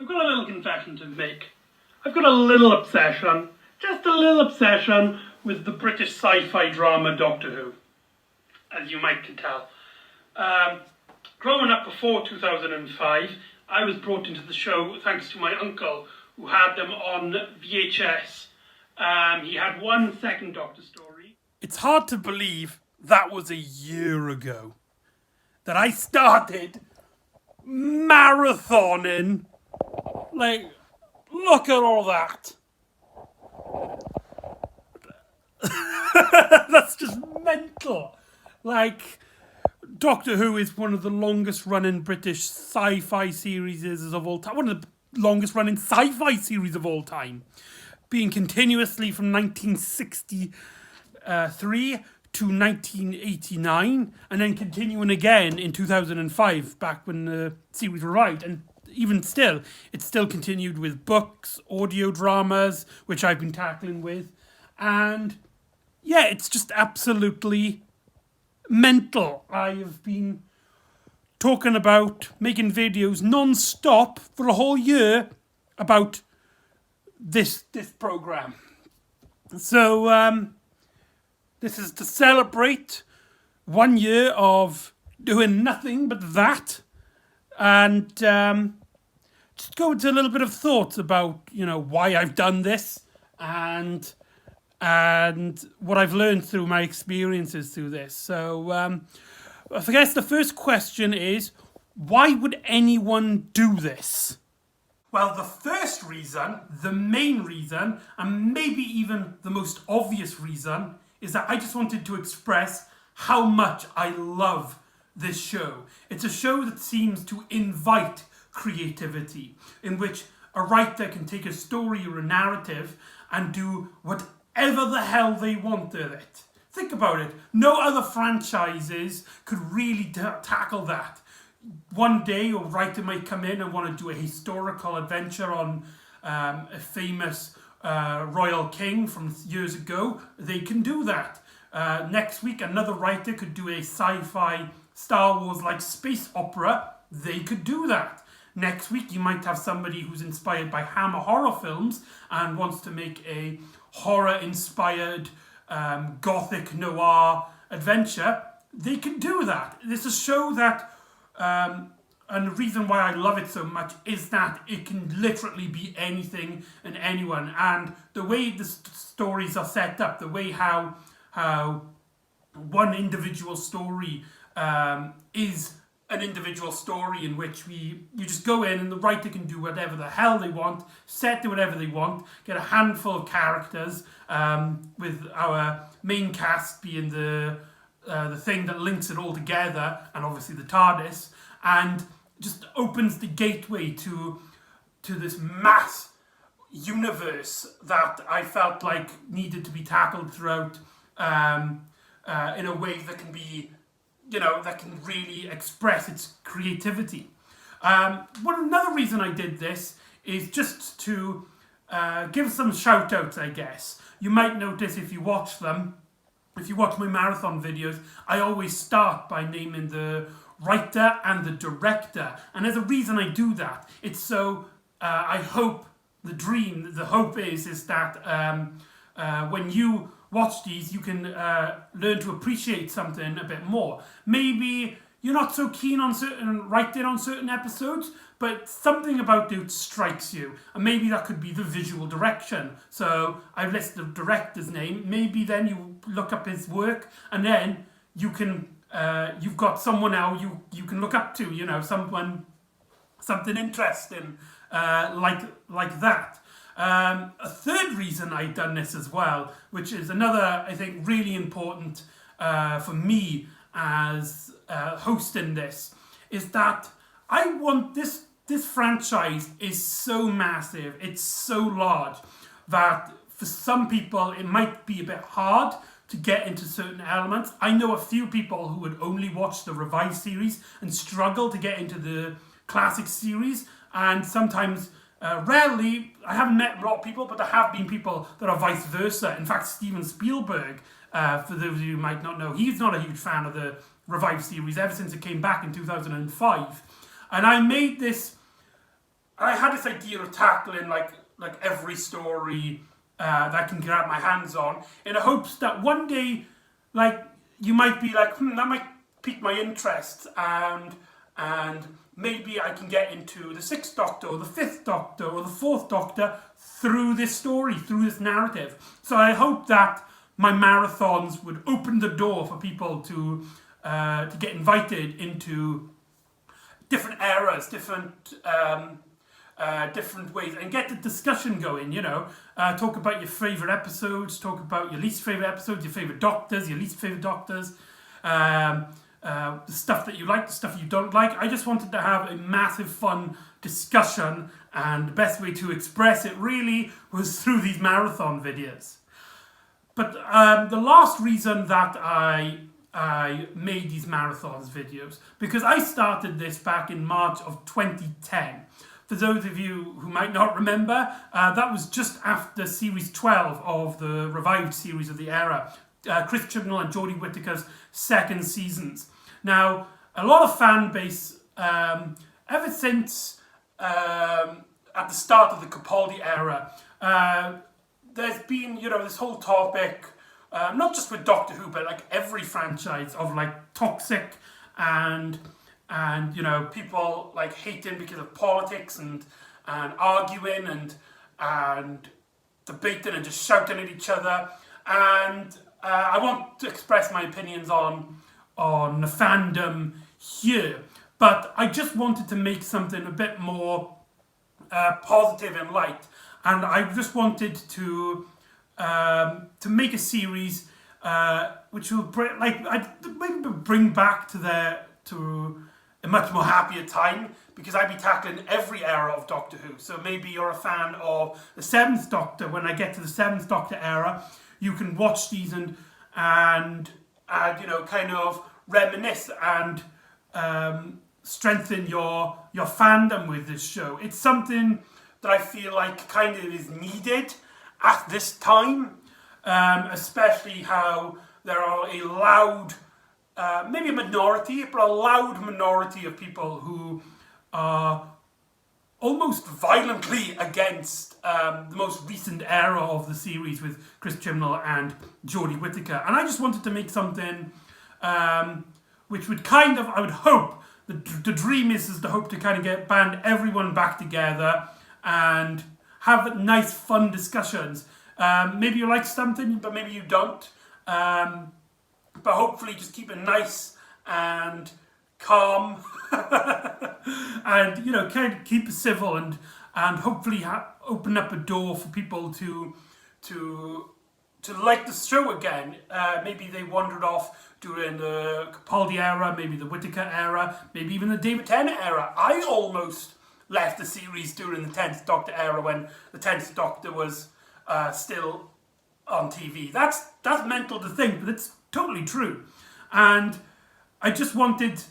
I've got a little confession to make. I've got a little obsession, just a little obsession, with the British sci-fi drama Doctor Who, as you might can tell. Growing up before 2005, I was brought into the show thanks to my uncle, who had them on VHS. He had one second Doctor story. It's hard to believe that was a year ago that I started marathoning. Like, look at all that. That's just mental. Like, Doctor Who is one of the longest running British sci-fi series of all time. One of the longest running sci-fi series of all time. Being continuously from 1963 to 1989, and then continuing again in 2005, back when the series arrived. And even still, it's still continued with books, audio dramas, which I've been tackling with. And yeah, it's just absolutely mental. I have been talking about making videos non-stop for a whole year about this program. So this is to celebrate 1 year of doing nothing but that, and just go into a little bit of thoughts about, you know, why I've done this and what I've learned through my experiences through this. So I guess the first question is, why would anyone do this? Well, the first reason, the main reason, and maybe even the most obvious reason, is that I just wanted to express how much I love this show. It's a show that seems to invite creativity, in which a writer can take a story or a narrative and do whatever the hell they want with it. Think about it. No other franchises could really tackle that. One day a writer might come in and want to do a historical adventure on a famous royal king from years ago. They can do that. Next week another writer could do a sci-fi Star Wars like space opera. They could do that. Next week you might have somebody who's inspired by Hammer horror films and wants to make a horror inspired gothic noir adventure. They can do that. It's a show that and the reason why I love it so much is that it can literally be anything and anyone. And the way the stories are set up, the way how one individual story is an individual story in which you just go in and the writer can do whatever the hell they want, set to whatever they want, get a handful of characters, with our main cast being the thing that links it all together, and obviously the TARDIS, and just opens the gateway to this mass universe that I felt like needed to be tackled throughout in a way that can be, you know, that can really express its creativity. Another reason I did this is just to give some shout outs, I guess. You might notice if you watch them, if you watch my marathon videos, I always start by naming the writer and the director. And there's a reason I do that. It's so, I hope, the hope is that when you watch these, you can learn to appreciate something a bit more. Maybe you're not so keen on writing on certain episodes, but something about it strikes you. And maybe that could be the visual direction. So I've listed the director's name. Maybe then you look up his work, and then you can, you've got someone now you can look up to, you know, something interesting like that. A third reason I've done this as well, which is another, I think, really important for me as hosting this, is that I want this franchise is so massive, it's so large, that for some people it might be a bit hard to get into certain elements. I know a few people who would only watch the Revive series and struggle to get into the classic series, and sometimes rarely, I haven't met a lot of people, but there have been people that are vice versa. In fact, Steven Spielberg, for those of you who might not know, he's not a huge fan of the Revive series ever since it came back in 2005. And I made this I had this idea of tackling like every story that I can grab my hands on, in the hopes that one day, like, you might be like, that might pique my interest, and maybe I can get into the Sixth Doctor, or the Fifth Doctor, or the Fourth Doctor through this story, through this narrative. So I hope that my marathons would open the door for people to get invited into different eras, different ways, and get the discussion going. Talk about your favourite episodes, talk about your least favourite episodes, your favourite Doctors, your least favourite Doctors, the stuff that you like, the stuff you don't like. I just wanted to have a massive fun discussion, and the best way to express it really was through these marathon videos. But the last reason that I made these marathons videos, because I started this back in March of 2010. For those of you who might not remember, that was just after series 12 of the revived series of the era, Chris Chibnall and Jodie Whittaker's second seasons. Now, a lot of fan base, ever since at the start of the Capaldi era, there's been, this whole topic, not just with Doctor Who, but like every franchise, of like toxic and people like hating because of politics and arguing and debating and just shouting at each other. And I want to express my opinions on the fandom here, but I just wanted to make something a bit more positive and light, and I just wanted to make a series which will bring back to a much more happier time, because I'd be tackling every era of Doctor Who. So maybe you're a fan of the Seventh Doctor. When I get to the Seventh Doctor era, you can watch these and kind of reminisce and strengthen your fandom with this show. It's something that I feel like kind of is needed at this time, especially how there are a loud, maybe a minority, but a loud minority of people who are almost violently against the most recent era of the series with Chris Chibnall and Jodie Whittaker. And I just wanted to make something which would I would hope, the dream is to hope to kind of band everyone back together and have nice, fun discussions. Maybe you like something, but maybe you don't. But hopefully just keep it nice and calm and, kind of keep it civil and hopefully open up a door for people to like the show again. Maybe they wandered off during the Capaldi era, maybe the Whittaker era, maybe even the David Tennant era. I almost left the series during the 10th Doctor era, when the 10th Doctor was still on TV. That's mental to think, but it's totally true. And I just wanted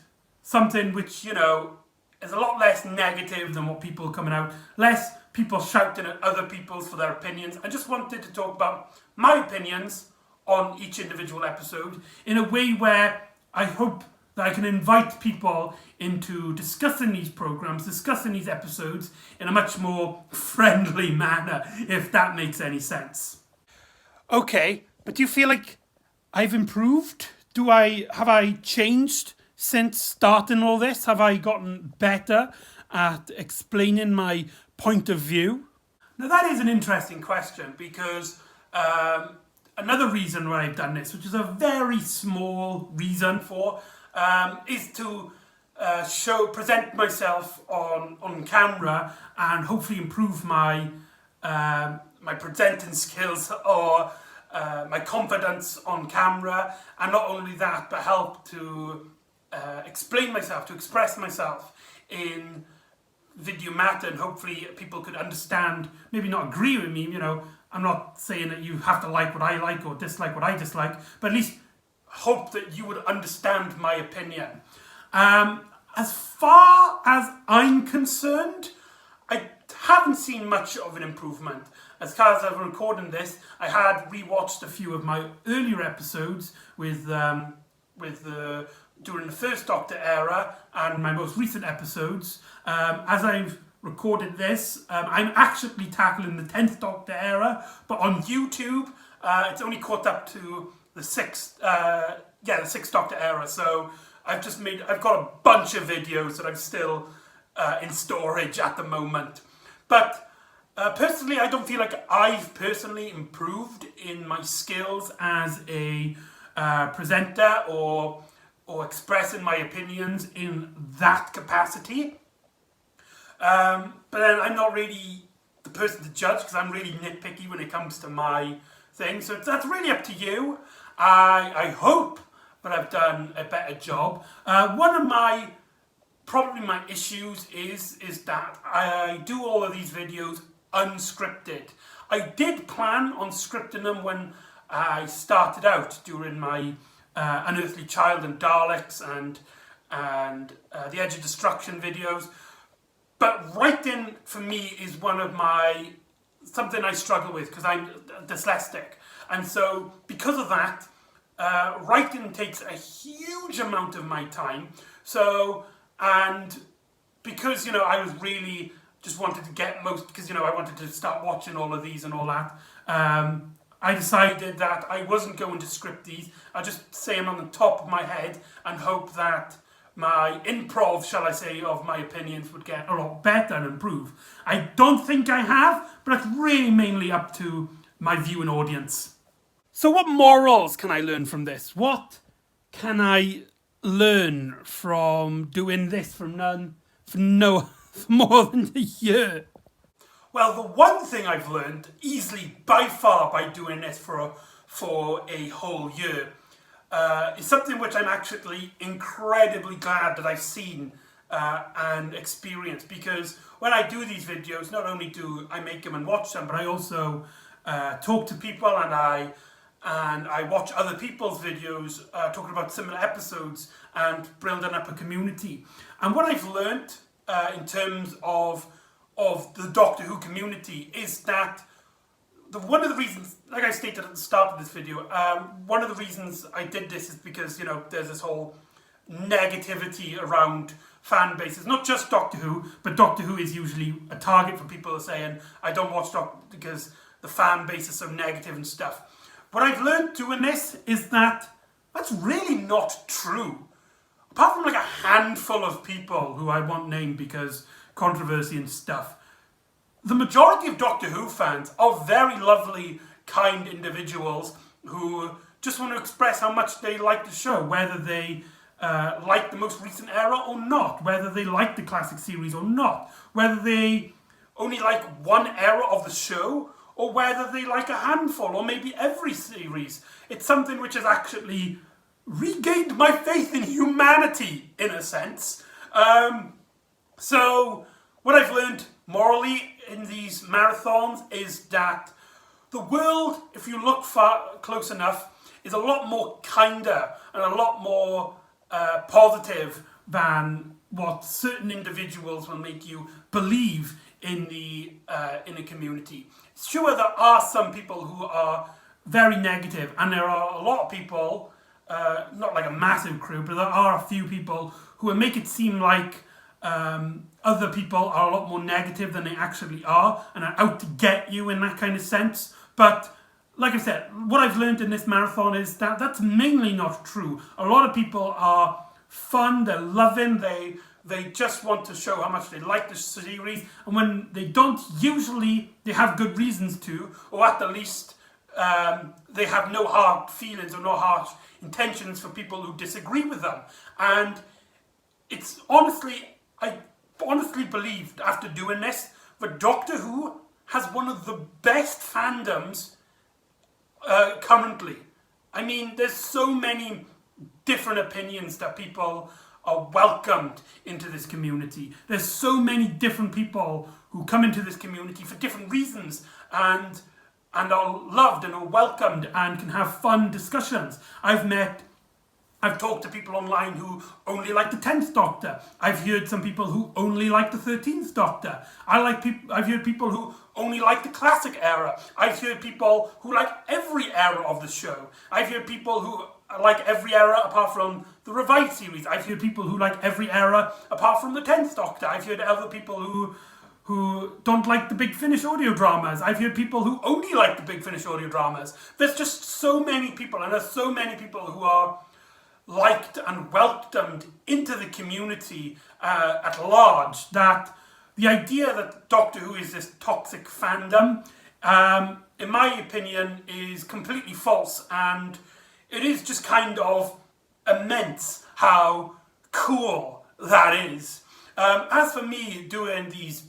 something which, is a lot less negative than what people are coming out, less people shouting at other people for their opinions. I just wanted to talk about my opinions on each individual episode in a way where I hope that I can invite people into discussing these programs, discussing these episodes in a much more friendly manner, if that makes any sense. Okay, but do you feel like I've improved? Have I changed since starting all this? Have I gotten better at explaining my point of view? Now that is an interesting question, because another reason why I've done this, which is a very small reason for, is to present myself on camera and hopefully improve my presenting skills, or my confidence on camera, and not only that, but help to explain myself, to express myself in video matter, and hopefully people could understand, maybe not agree with me, I'm not saying that you have to like what I like or dislike what I dislike, but at least hope that you would understand my opinion. As far as I'm concerned, I haven't seen much of an improvement. As far as I'm recording this, I had rewatched a few of my earlier episodes with during the first Doctor era, and my most recent episodes. As I've recorded this. I'm actually tackling the 10th Doctor era, but on YouTube, it's only caught up to the 6th, the 6th Doctor era. So I've got a bunch of videos that I'm still in storage at the moment. But personally, I don't feel like I've personally improved in my skills as a presenter or expressing my opinions in that capacity. But then I'm not really the person to judge because I'm really nitpicky when it comes to my thing. So that's really up to you. I hope that I've done a better job. One of my issues is that I do all of these videos unscripted. I did plan on scripting them when I started out during my Unearthly Child and Daleks and the Edge of Destruction videos. But writing for me is something I struggle with because I'm dyslexic. And so because of that, writing takes a huge amount of my time. So, and because, I was really just wanted to get because, I wanted to start watching all of these and all that, I decided that I wasn't going to script these. I'd just say them on the top of my head and hope that my improv, shall I say, of my opinions would get a lot better and improve. I don't think I have, but it's really mainly up to my viewing audience. So what morals can I learn from this? What can I learn from doing this for more than a year? Well, the one thing I've learned easily by far by doing this for a whole year is something which I'm actually incredibly glad that I've seen and experienced, because when I do these videos, not only do I make them and watch them, but I also talk to people and I watch other people's videos talking about similar episodes and building up a community. And what I've learned in terms of the Doctor Who community is that one of the reasons, like I stated at the start of this video, one of the reasons I did this is because, there's this whole negativity around fan bases, not just Doctor Who, but Doctor Who is usually a target for people who are saying, I don't watch Doctor because the fan base is so negative and stuff. What I've learned doing this is that that's really not true. Apart from like a handful of people who I won't name because controversy and stuff, the majority of Doctor Who fans are very lovely, kind individuals who just want to express how much they like the show, whether they like the most recent era or not, whether they like the classic series or not, whether they only like one era of the show, or whether they like a handful, or maybe every series. It's something which has actually regained my faith in humanity, in a sense. So, what I've learned morally in these marathons is that the world, if you look close enough, is a lot more kinder and a lot more positive than what certain individuals will make you believe in a community. Sure, there are some people who are very negative, and there are a lot of people, not like a massive crew, but there are a few people who will make it seem like other people are a lot more negative than they actually are and are out to get you in that kind of sense. But like I said, what I've learned in this marathon is that that's mainly not true. A lot of people are fun, they're loving, they just want to show how much they like the series, and when they don't, usually they have good reasons to, or at the least they have no hard feelings or no harsh intentions for people who disagree with them. And it's I honestly believed after doing this that Doctor Who has one of the best fandoms currently. I mean, there's so many different opinions that people are welcomed into this community. There's so many different people who come into this community for different reasons and are loved and are welcomed and can have fun discussions. I've talked to people online who only like the 10th Doctor. I've heard some people who only like the 13th Doctor. I've heard people who only like the classic era. I've heard people who like every era of the show. I've heard people who like every era apart from the revived series. I've heard people who like every era apart from the 10th Doctor. I've heard other people who who don't like the Big Finish audio dramas. I've heard people who only like the Big Finish audio dramas. There's just so many people, and there's so many people who are liked and welcomed into the community at large, that the idea that Doctor Who is this toxic fandom, in my opinion, is completely false, and it is just kind of immense how cool that is. As for me doing these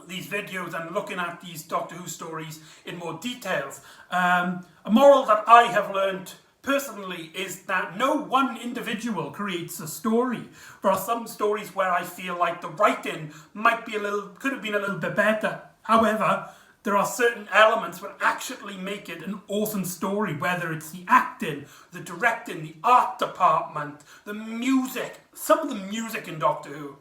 videos and looking at these Doctor Who stories in more details, a moral that I have learned personally is that no one individual creates a story. There are some stories where I feel like the writing could have been a little bit better. However, there are certain elements that actually make it an awesome story, whether it's the acting, the directing, the art department, the music. Some of the music in Doctor Who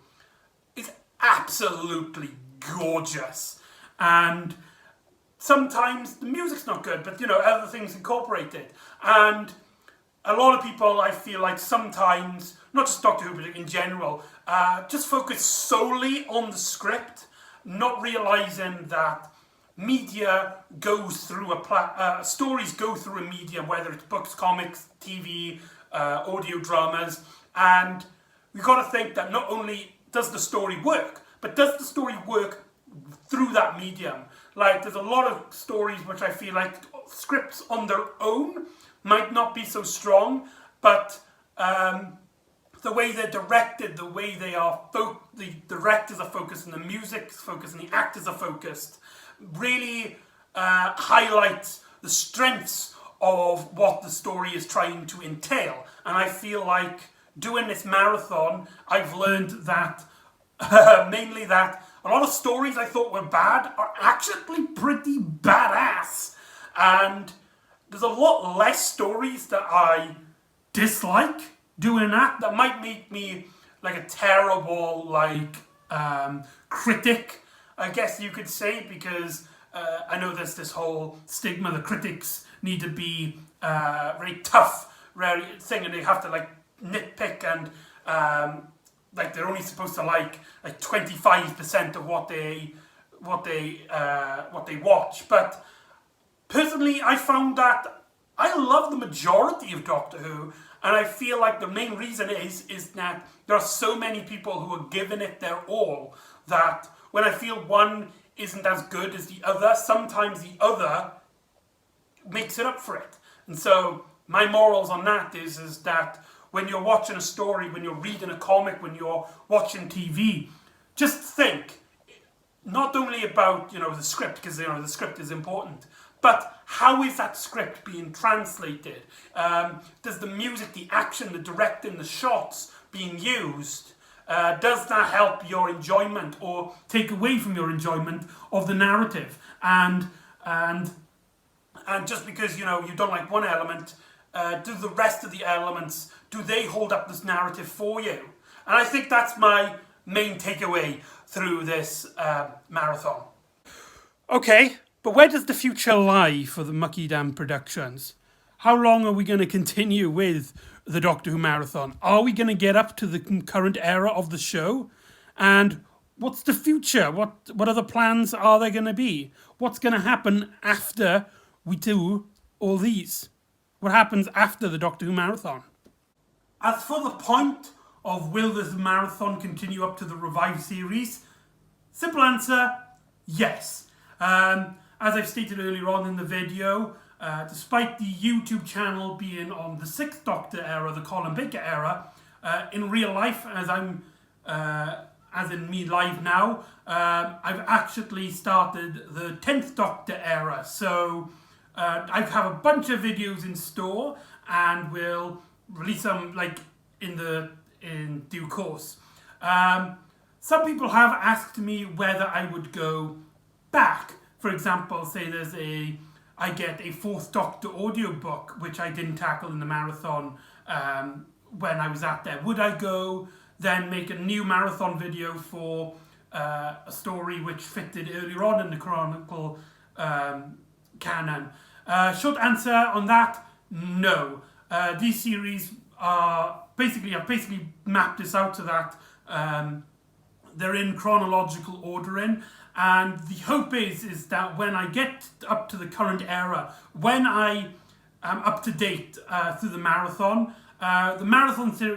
is absolutely gorgeous, and sometimes the music's not good, but other things incorporated. And a lot of people, I feel like sometimes, not just Doctor Who but in general, just focus solely on the script, not realising that media goes through stories go through a medium, whether it's books, comics, TV, audio dramas, and we've got to think that not only does the story work, but does the story work through that medium? Like, there's a lot of stories which I feel like scripts on their own might not be so strong, but the way they're directed, the way they are, the directors are focused and the music's focused and the actors are focused, really highlights the strengths of what the story is trying to entail. And I feel like doing this marathon, I've learned that, mainly that a lot of stories I thought were bad are actually pretty badass. And there's a lot less stories that I dislike doing that might make me like a terrible critic, I guess you could say, because I know there's this whole stigma that critics need to be very tough, very thing, and they have to nitpick, and they're only supposed to like 25% of what they watch. But personally, I found that I love the majority of Doctor Who, and I feel like the main reason is that there are so many people who are giving it their all, that when I feel one isn't as good as the other, sometimes the other makes it up for it. And so my morals on that is that when you're watching a story, when you're reading a comic, when you're watching TV, just think not only about the script, because the script is important, but how is that script being translated? Does the music, the action, the directing, the shots being used, does that help your enjoyment or take away from your enjoyment of the narrative? And just because you don't like one element, do the rest of the elements, do they hold up this narrative for you? And I think that's my main takeaway through this marathon. Okay, but where does the future lie for the McEdam Productions? How long are we going to continue with the Doctor Who marathon? Are we going to get up to the current era of the show? And what's the future? What other plans are there going to be? What's going to happen after we do all these? What happens after the Doctor Who marathon? As for the point of will this marathon continue up to the revived series, simple answer, yes. As I've stated earlier on in the video, despite the YouTube channel being on the 6th Doctor era, the Colin Baker era, in real life, as in me live now, I've actually started the 10th Doctor era. So I have a bunch of videos in store, and we'll release them in due course. Some people have asked me whether I would go back. For example, say I get a 4th Doctor audiobook, which I didn't tackle in the marathon when I was at there. Would I go then make a new marathon video for a story which fitted earlier on in the Chronicle canon? Short answer on that, no. These series are I've basically mapped this out so that they're in chronological ordering, and the hope is that when I get up to the current era, when I am up to date through the marathon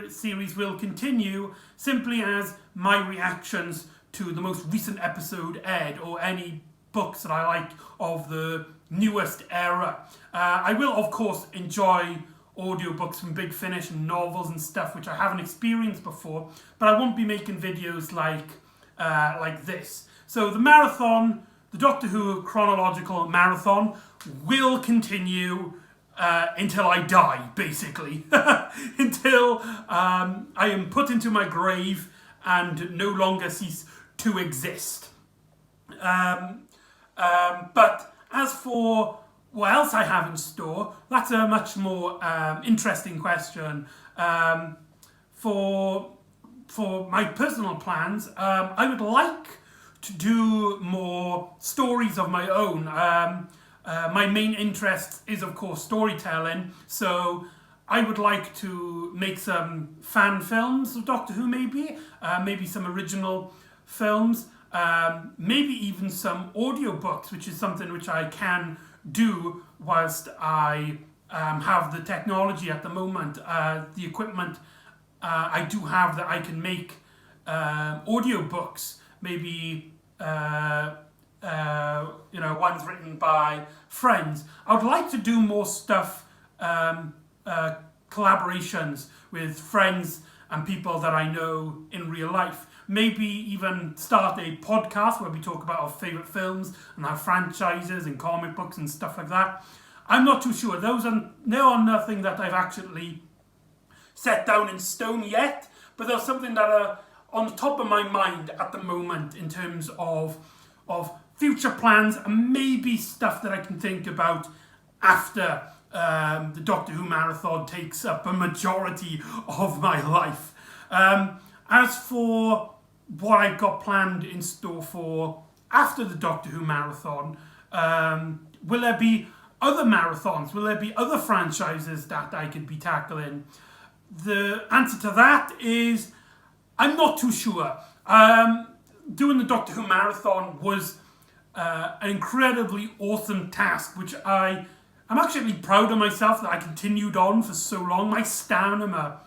series will continue simply as my reactions to the most recent episode aired, or any books that I like of the newest era. I will, of course, enjoy audiobooks from Big Finish and novels and stuff which I haven't experienced before, but I won't be making videos like this. So the Doctor Who chronological marathon will continue until I die, basically. Until I am put into my grave and no longer cease to exist. But as for what else I have in store, that's a much more interesting question. For my personal plans, I would like to do more stories of my own. My main interest is, of course, storytelling, so I would like to make some fan films of Doctor Who, maybe some original films, maybe even some audiobooks, which is something which I can do whilst I have the technology at the moment, the equipment I do have that I can make audiobooks, maybe ones written by friends. I would like to do more stuff, collaborations with friends and people that I know in real life. Maybe even start a podcast where we talk about our favourite films and our franchises and comic books and stuff like that. I'm not too sure. Those are nothing that I've actually set down in stone yet, but there's something that are on the top of my mind at the moment in terms of future plans, and maybe stuff that I can think about after the Doctor Who marathon takes up a majority of my life. As for what I've got planned in store for after the Doctor Who marathon, will there be other marathons? Will there be other franchises that I could be tackling? The answer to that is I'm not too sure. Doing the Doctor Who marathon was an incredibly awesome task, which I'm actually proud of myself that I continued on for so long. My stamina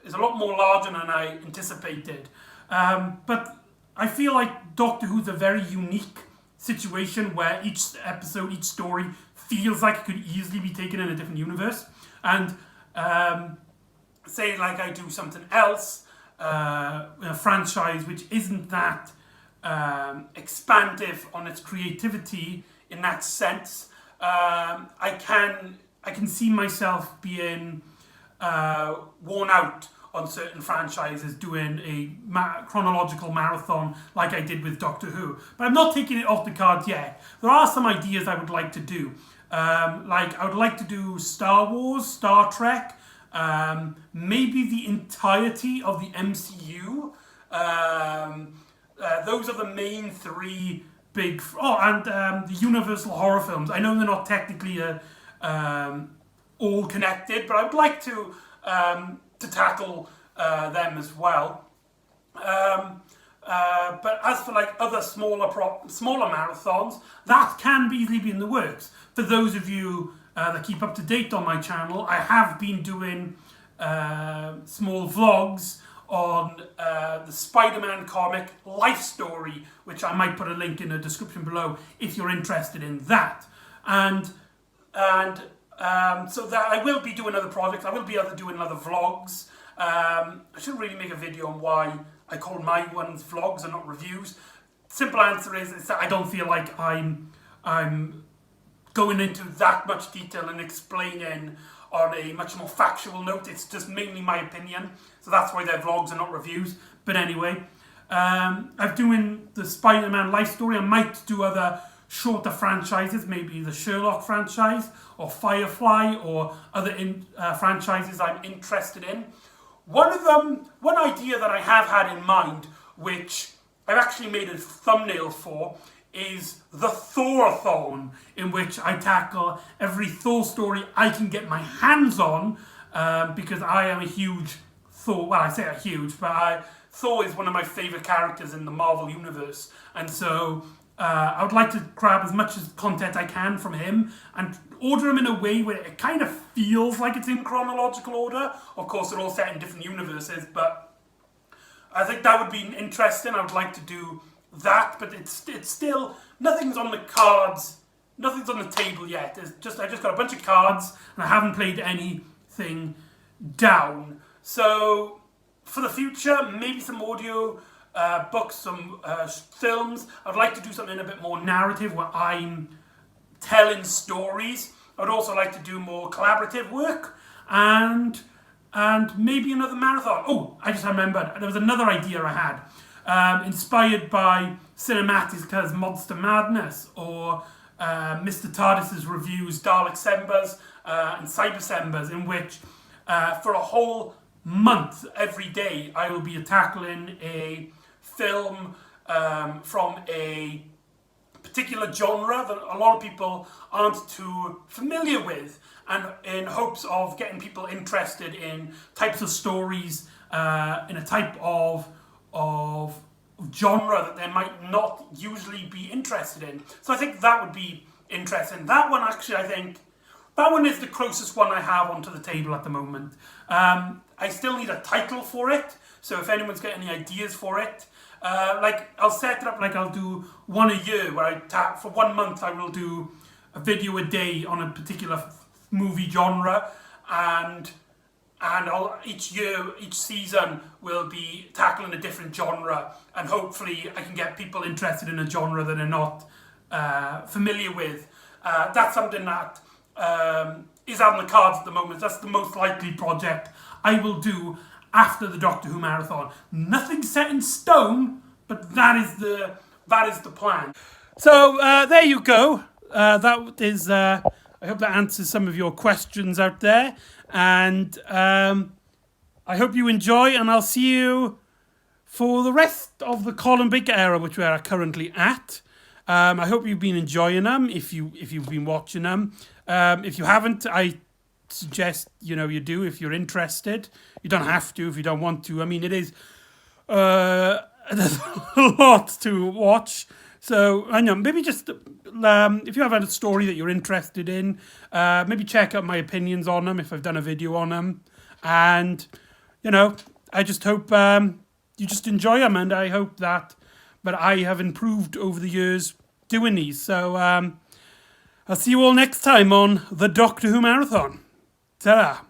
is a lot more larger than I anticipated. But I feel like Doctor Who's a very unique situation where each episode, each story feels like it could easily be taken in a different universe. And say like I do something else, a franchise which isn't that expansive on its creativity in that sense, I can see myself being worn out on certain franchises doing a chronological marathon like I did with Doctor Who. But I'm not taking it off the cards yet. There are some ideas I would like to do. Like I would like to do Star Wars, Star Trek, maybe the entirety of the MCU. Those are the main three big... and the Universal horror films. I know they're not technically all connected, but I would like to tackle them as well. But as for like other smaller marathons, that can easily be in the works. For those of you that keep up to date on my channel, I have been doing small vlogs on the Spider-Man comic Life Story, which I might put a link in the description below if you're interested in that. And so that I will be doing other projects. I will be doing other vlogs. I should really make a video on why I call my ones vlogs and not reviews. Simple answer is that I don't feel like I'm going into that much detail and explaining on a much more factual note. It's just mainly my opinion, so that's why they're vlogs and not reviews. But anyway, I'm doing the Spider-Man Life Story. I might do other shorter franchises, maybe the Sherlock franchise or Firefly or other franchises I'm interested in. One idea that I have had in mind, which I've actually made a thumbnail for, is the Thor-a-thon, in which I tackle every Thor story I can get my hands on, because I am a huge Thor, well, I say a huge, but Thor is one of my favourite characters in the Marvel Universe, and so I would like to grab as much as content I can from him and order them in a way where it kind of feels like it's in chronological order. Of course, they're all set in different universes, but I think that would be interesting. I would like to do that, but it's still, nothing's on the cards, nothing's on the table yet. I just got a bunch of cards and I haven't played anything down. So for the future, maybe some audio books, some films. I'd like to do something a bit more narrative where I'm telling stories. I'd also like to do more collaborative work and maybe another marathon. Oh, I just remembered. There was another idea I had, inspired by Cinematica's Monster Madness or Mr. TARDIS's reviews, Dalek Sembers and Cyber Sembers, in which for a whole month, every day, I will be tackling a film from a particular genre that a lot of people aren't too familiar with, and in hopes of getting people interested in types of stories in a type of genre that they might not usually be interested in. So I think that would be interesting. That one, actually, I think that one is the closest one I have onto the table at the moment. I still need a title for it, so if anyone's got any ideas for it, like I'll set it up like I'll do one a year, where for 1 month I will do a video a day on a particular movie genre, and each season will be tackling a different genre, and hopefully I can get people interested in a genre that they're not familiar with. That's something that is on the cards at the moment. That's the most likely project I will do after the Doctor Who marathon. Nothing set in stone, but that is the plan. So there you go. That is. I hope that answers some of your questions out there, and I hope you enjoy. And I'll see you for the rest of the Colin Baker era, which we are currently at. I hope you've been enjoying them. If you've been watching them, if you haven't, I suggest you do if you're interested. You don't have to if you don't want to. I mean, it is there's a lot to watch. So I know, maybe just if you have a story that you're interested in, maybe check out my opinions on them if I've done a video on them. And I just hope you just enjoy them, and I hope that I have improved over the years doing these. So I'll see you all next time on the Doctor Who Marathon. Ta-ra!